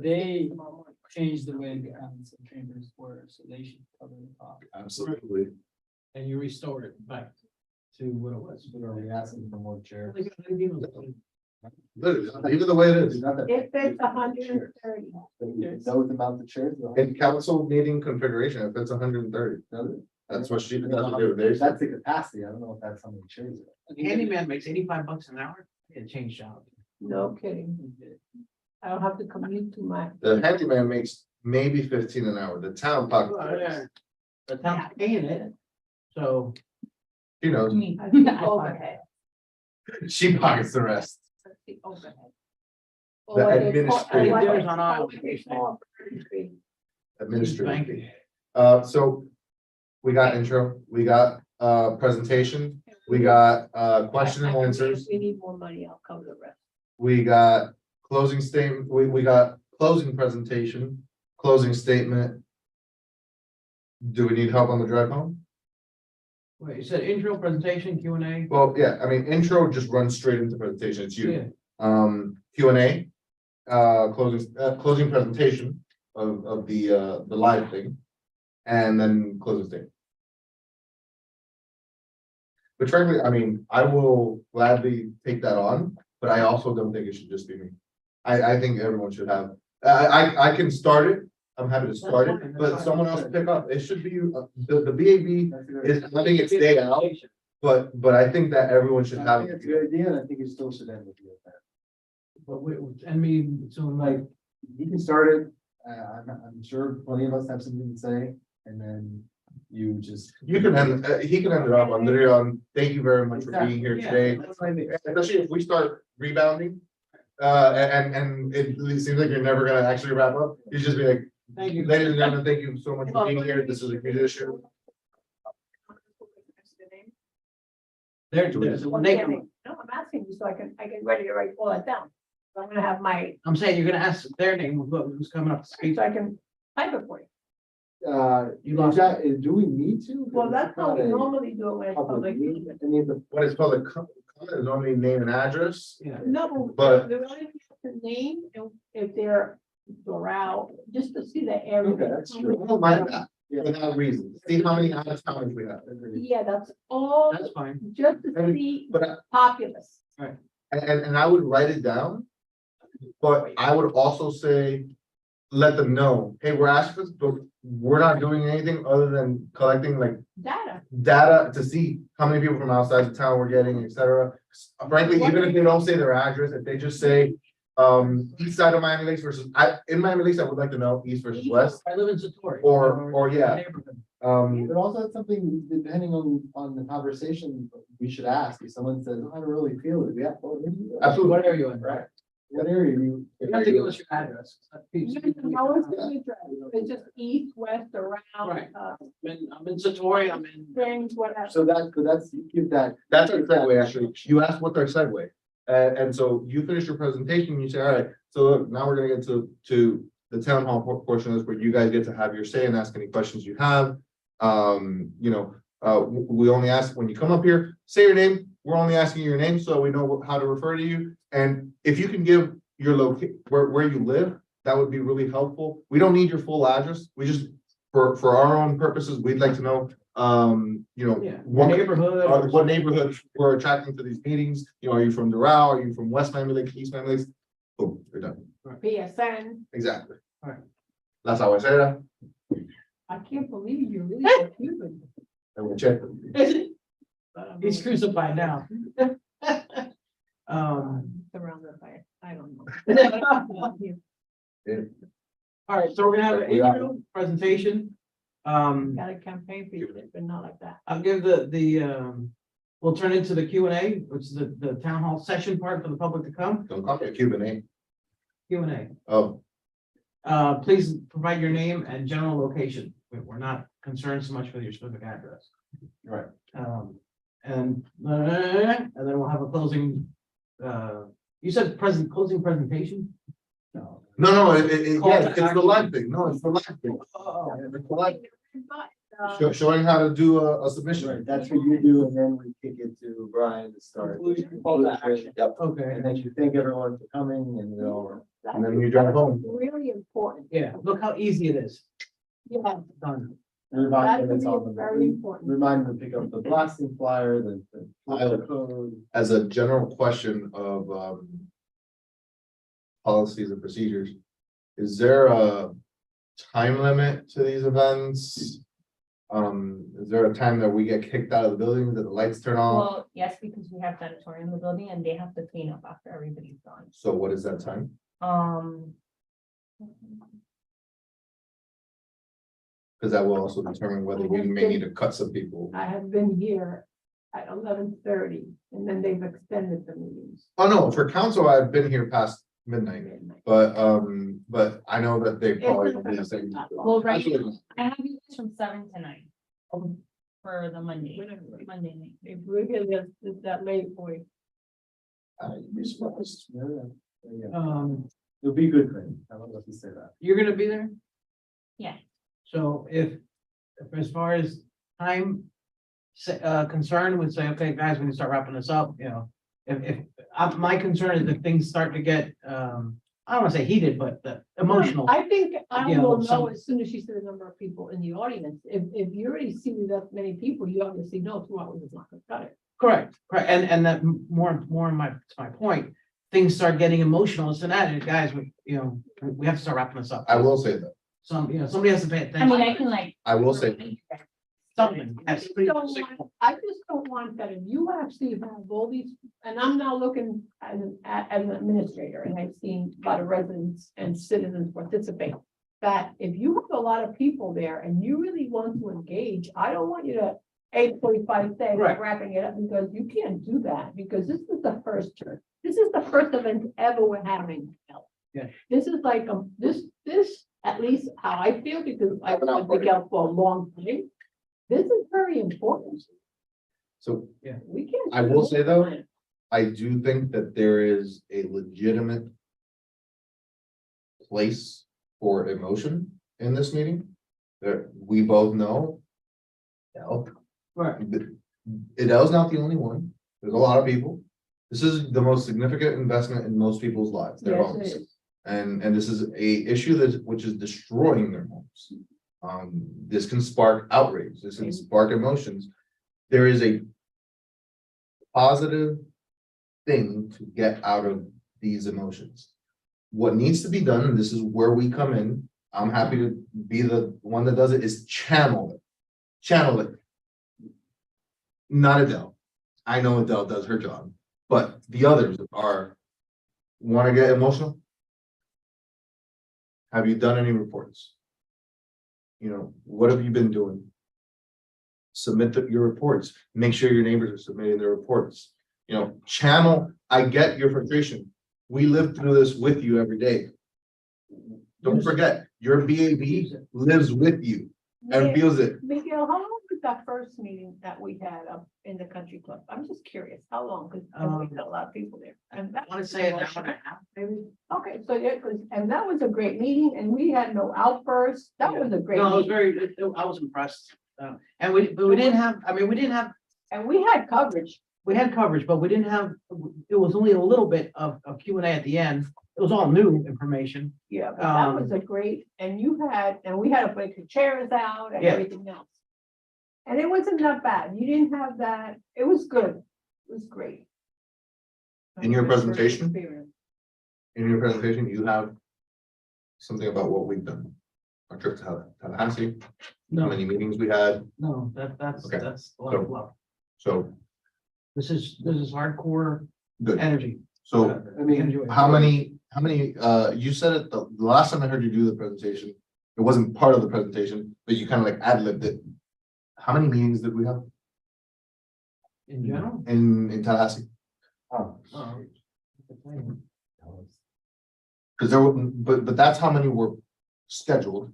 They changed the way the council chambers were, so they should cover the cost. Absolutely. And you restore it back to what it was. We're already asking for more chairs. Literally, even the way it is. It's not that- If it's 130. That was about the chairs. though. In council meeting configuration, if it's 130, that's what she, that's what they were. they said. That's the capacity. I don't know if that's how many chairs. Handyman makes $85 an hour, and change job. No kidding. I don't have to commute to my. The handyman makes maybe 15 an hour, the town pocket. The town's paying it, so. You know, Me. I think overhead. she pockets the rest. That's the overhead. The Or they call- administrative- what they There's on call- aisle. what they call administrative. Administrative. Thank you. So we got intro, we got presentation, we got question and answers, If we need more money, I'll cover the rest. we got closing statement, we got closing presentation, closing statement. Do we need help on the drive home? Wait, you said intro, presentation, Q and A? Well, yeah, I mean, intro just runs straight into presentation, it's you. Yeah. Q and A, closing presentation of the live thing. And then closing statement. But frankly, I mean, I will gladly take that on, but I also don't think it should just be me. I think everyone should have, I can start it, I'm happy to start it, but someone else pick up, it should be, the BAB That's a good- is having its day out. but I think that everyone should I have. think it's a good idea, and I think it still should end with you. But and me, so like, Like, you can start it, I'm sure plenty of us have something to say, and then you just. You can end, he can end it off on literally on, thank you very much for being here Yeah, today. that's what I mean. Especially if we start rebounding. And it seems like you're never gonna actually wrap up. You just be like, Thank you. ladies and gentlemen, thank you so much for being here. This is a good issue. There, Do we there's, just- when they, No, I'm asking you so I can ready to write all that down. I'm gonna have my, I'm saying you're gonna ask their name, who's coming up to speak. so I can type it for you. You lost Do we need to? Well, that's how we Not a normally do it when it's public public. meeting. I mean, the When it's public comment, is only name and address. Yeah. No, But- the only the name, and if they're out, just to see the area. Okay, that's I true. don't mind that, without reason. See how many out of towners we have. Yeah, that's all, That's fine. just to And- see But I- populace. and I would write it down. But I would also say, let them know, hey, we're asking for this, but we're not doing anything other than collecting like Data. data to see how many people from outside the town we're getting, et cetera. Frankly, even if they don't say their address, if they just say, east side of Miami Lakes versus, in Miami Lakes, I would like to know east versus west. I live in Satori. Or, yeah. Neighborhood. But also it's something, depending on the conversation, we should ask, if someone says, "Oh, I don't really feel it, yeah. Well, Absolutely. What area you in? Right. What area you? You have to give us your address. You can always give me a address. It's just east, west, around, Right. I'm in Satori, I'm in. Springs, whatever. So that's, you give that. That's our segue, actually. You asked what's our segue. And so you finish your presentation, you say, all right, so look, now we're gonna get to the town hall portion of this where you guys get to have your say and ask any questions you have. We only ask when you come up here, say your name. We're only asking your name so we know how to refer to you. And if you can give your where you live, that would be really helpful. We don't need your full address. We just, for our own purposes, we'd like to know, Yeah, what neighborhood. what neighborhood we're attracting to these meetings. Are you from Doral? Are you from West Miami Lakes, East Miami Lakes? Boom, you're done. PSN. Exactly. Right. That's how I say that. I can't believe you're really confusing. I will check. He's crucified now. Surrounded by, I don't know. All right, so we're gonna have an intro presentation. Got a campaign for you, but not like that. I'll give we'll turn into the Q and A, which is the town hall session part for the public to come, Don't call me a Cuban, eh? Q and A. Oh, Please provide your name and general location. We're not concerned so much with your specific address. right. And then we'll have a closing, you said closing presentation? No. No, Call to it's the action. live thing. No, it's the live thing. Oh, It's the live- Showing how to do a Right, submission. that's what you do, and then we kick it to Brian to start. Conclusion, call to action. Yep. okay, And then you thank everyone for coming, and we'll. And then you drive home. Really important. yeah, look how easy it is, Yeah, done. Remind them that it's to on me the, is very important. remind them to pick up the blasting flyer, the code. As a general question of policies and procedures, is there a time limit to these events? Is there a time that we get kicked out of the building, that the lights turn off? Well, yes, because we have janitorial in the building and they have to clean up after everybody's done. So what is that time? Because that will also determine whether we may need to cut some people. I have been here at 11:30, and then they've extended the meetings. Oh, no, for council, I've been here past midnight, but I know that they probably will be the same. Well, right, Absolutely. I have you guys from 7 to 9. For the Monday night. If we're gonna get that late for you. You'd be surprised. Yeah. Um, It'll be good, Craig. I don't know if you say that. you're gonna be there? Yeah. So if as far as time concern, would say, okay, guys, we can start wrapping this up, if my concern is if things start to get, I don't wanna say heated, but emotional. I think I Yeah, will know some- as soon as she said the number of people in the audience. If you already see that many people, you obviously know 2 hours is not gonna cut it. Correct, and that more to my point, things start getting emotional, it's an added, guys, we have to start wrapping this up. I will say that. Somebody has to pay I attention. mean, I can like. I will say, Something, yes. I just don't want that if you actually have all these, and I'm now looking as an administrator, and I've seen a lot of residents and citizens participate. That if you have a lot of people there and you really want to engage, I don't want you to 8:45 say, we're Right. wrapping it up, because you can't do that, because this is the first church. This is the first event ever we're having. Yeah. This is like, this, at least how I feel, because I've been with Miguel for a long time. This is very important. So We can't. I will say, though, I do think that there is a legitimate place for emotion in this meeting that we both know. Right. Idel's not the only one. There's a lot of people. This is the most significant investment in most people's lives, their Yes, homes. it is. And this is a issue which is destroying their homes. This can spark outrage, this can spark emotions. There is a positive thing to get out of these emotions. What needs to be done, and this is where we come in, I'm happy to be the one that does it, is channel it. Channel it. Not Adele. I know Adele does her job, but the others want to get emotional. Have you done any reports? You know, what have you been doing? Submit your reports, make sure your neighbors are submitting their reports. You know, channel, I get your frustration. We live through this with you every day. Don't forget, your BAB lives with you and feels it. Miguel, how long was that first meeting that we had up in the country club? I'm just curious, how long? Because we had a lot of people there. And I want to say an hour and a half, maybe. Okay, so yeah, and that was a great meeting, and we had no outbursts. That was a great No, it was meeting. I was impressed. And we didn't have, I mean, we didn't have, And we had coverage. we had coverage, but we didn't have, it was only a little bit of Q and A at the end. It was all new information. Yeah, but that was a great, and we had to put the chairs out and Yeah. everything else. And it wasn't that bad. You didn't have that. It was good. It was great. In your It was a great presentation? experience. In your presentation, you have something about what we've done. Our trip to Tallahassee, how No, many meetings we had, no, that's Okay. a lot of love. so This is hardcore good. energy. So I mean, how many, you said it, the last time I heard you do the presentation, it wasn't part of the presentation, but you kind of like ad-libbed it. How many meetings did we have in general? in Tallahassee? Oh. Because there were, but that's how many were scheduled.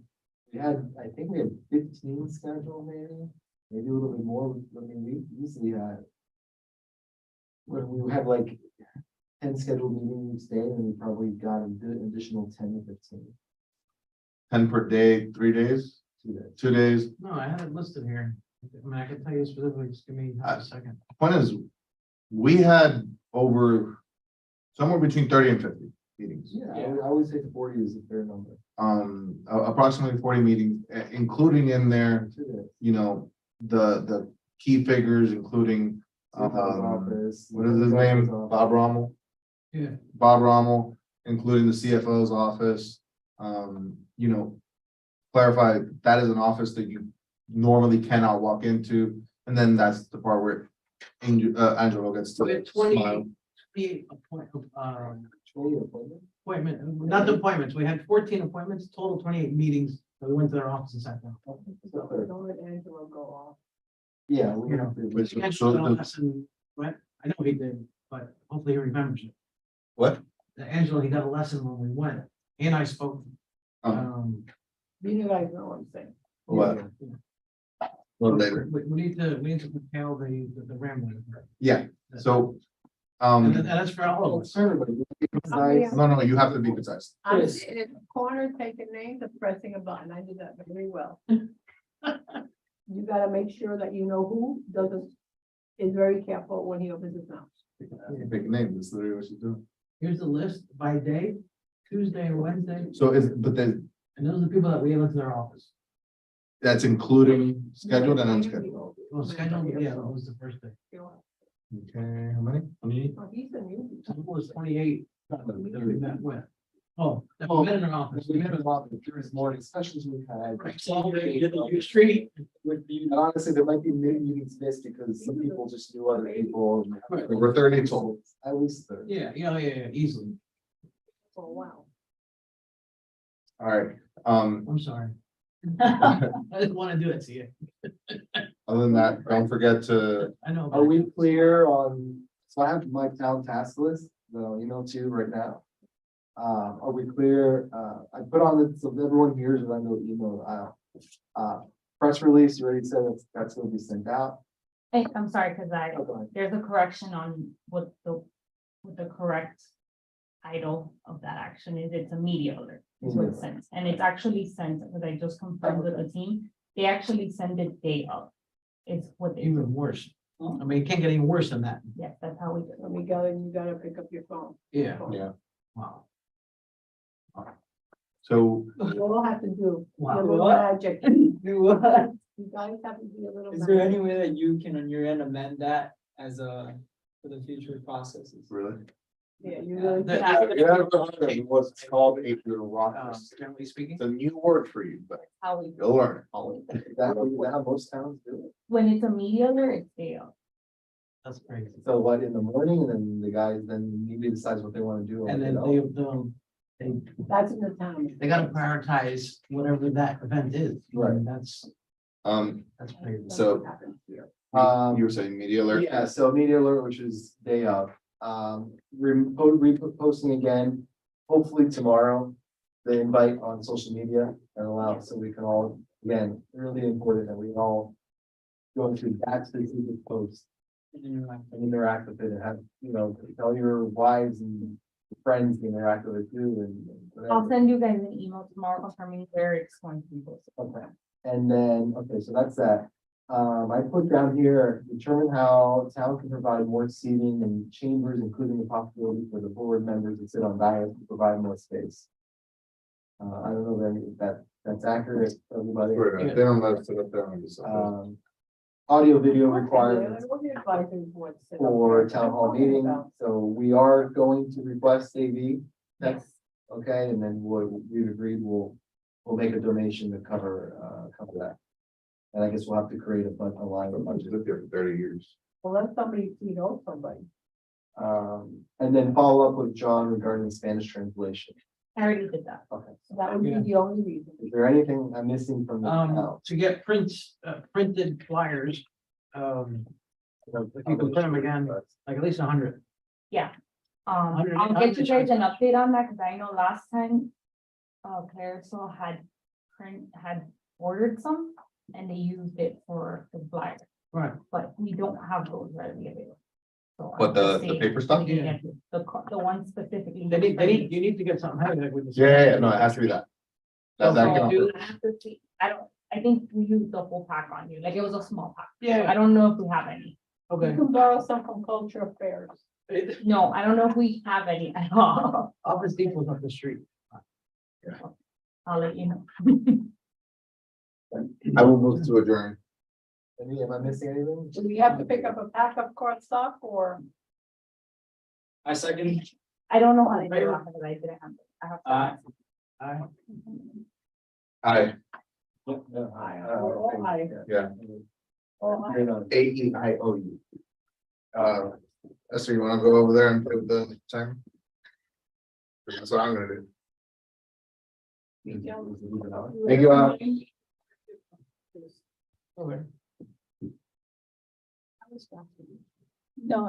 We had, I think we had 15 scheduled, maybe a little bit more. I mean, we usually when we had like 10 scheduled meetings each day, and we probably got an additional 10 to 15. 10 per day, 3 days, 2 days. 2 days. No, I have it listed here. I mean, I can tell you specifically, just give me a second. Point is, we had over somewhere between 30 and 50 meetings. Yeah, I would say 40 is a fair number. Approximately 40 meetings, including in there, 2 days. you know, the key figures, including Office, what is his name? Bob Rommel. Yeah. Bob Rommel, including the CFO's office. You know, clarify that is an office that you normally cannot walk into, and then that's the part where Angelo gets to We had 20 smile. appointment, not the appointments. We had 14 appointments, total 28 meetings. So we went to their office and sat down. Don't let Angelo go off. Yeah. You know, Which- Angelo so got a the- lesson, right? I know he did, but hopefully he remembers it. What? Angelo, he got a lesson when we went, and I spoke. You guys know what I'm saying. What? Well, later. We need to curtail the rambling. Yeah, so, And that's for all of us. Everybody. no, you have to be concise. I'm Chris. in the corner taking names and pressing a button. I did that very well. You gotta make sure that you know who is very careful when he opens his mouth. Pick a name, that's literally what she's doing. Here's the list by day, Tuesday or Wednesday, So but then, and those are the people that we have into their office. that's including scheduled and unscheduled. Well, scheduled, yeah, that was the first day. Okay, how many? Oh, he's a new. Total was 28 that we met with. Oh, that we met in our office. We had a lot of this morning, especially as we had. Right, so we did the street. And honestly, there might be many meetings missed because some people just knew other people. and- Right. We're 30 total. At least 30. Yeah, easily. Oh, wow. All right, I'm sorry. I didn't want to do it to you. other than that, don't forget to, I know. Are we clear on, so I have my town task list, the email to you right now. Are we clear? I put on it so everyone hears it, I know email out. Press release, you already said that's gonna be sent out. Hey, I'm sorry, because Okay. there's a correction on what the correct title of that action is. It's a media alert. Is what it sends, and it's actually sent, because I just confirmed with the team, they actually send it day of. It's what they, Even worse. I mean, it can't get any worse than that. yes, that's how we do it. And you gotta pick up your phone. Yeah. yeah, Wow. so You all have to do. Wow. a little What? magic. Do what? You guys have to do a little. Is there magic. any way that you can on your end amend that as a, for the future processes? really. Yeah, you really. The- What's called a bureaucracy. Generally speaking. It's a new word for you, but How we, you'll learn. Is that how most towns do it? when it's a media alert, it's day of. That's crazy. So what, in the morning, and then the guys, then media decides what they wanna do. And then That's in the town. they gotta prioritize whatever that event is. Right. That's crazy. So- You were saying media alert? Yeah, so media alert, which is day of, reposting again, hopefully tomorrow. The invite on social media and allow, so we can all, again, really important that we all go through that specific post and interact with it and have, tell your wives and friends to interact with it too and I'll whatever. send you guys an email tomorrow confirming where it's going to be posted. Okay, and then, okay, so that's that. I put down here, determine how town can provide more seating and chambers, including the possibility for the board members to sit on dais to provide more space. I don't know if that's accurate, everybody. They don't let us sit up there and just. Audio video requirements What the advisory board said. for town hall meeting, so we are going to request AV. Yes. Okay, and then we've agreed, we'll make a donation to cover that. And I guess we'll have to create a line of I've budget. lived there for 30 years. Well, let somebody, somebody. And then follow up with John regarding Spanish translation. I already did that. Okay. So that would be Yeah. the only reason. Is there anything I'm missing from the town? To get printed flyers, if you can print them again, like at least 100. I'll get you 100 guys an update on that, because I know last time, Carousel had ordered some, and they used it for the flyer, Right. but we don't have those readily available. So I'm What, just the saying, paper stuff? we can Yeah. get the one specifically. You need to get something heavy like with this. Yeah, no, it has to be that. That So, can- do- I have to see, I think we used the whole pack on you, like it was a small pack. Yeah, I don't know if we have any. You okay. can borrow some from Culture Affairs. No, I don't know if we have any at all. Office Depot's up the street. I'll let you know. I will move to adjourn. Am I missing anything? Do we have to pick up a pack of card stock or? I second. I don't know how to do it because I didn't have it. I have to Aye. ask. Aye, All aye. yeah, All aye. AEIOU. Esther, you wanna go over there and put the time? That's what I'm gonna do. Thank you, Al. Okay. No,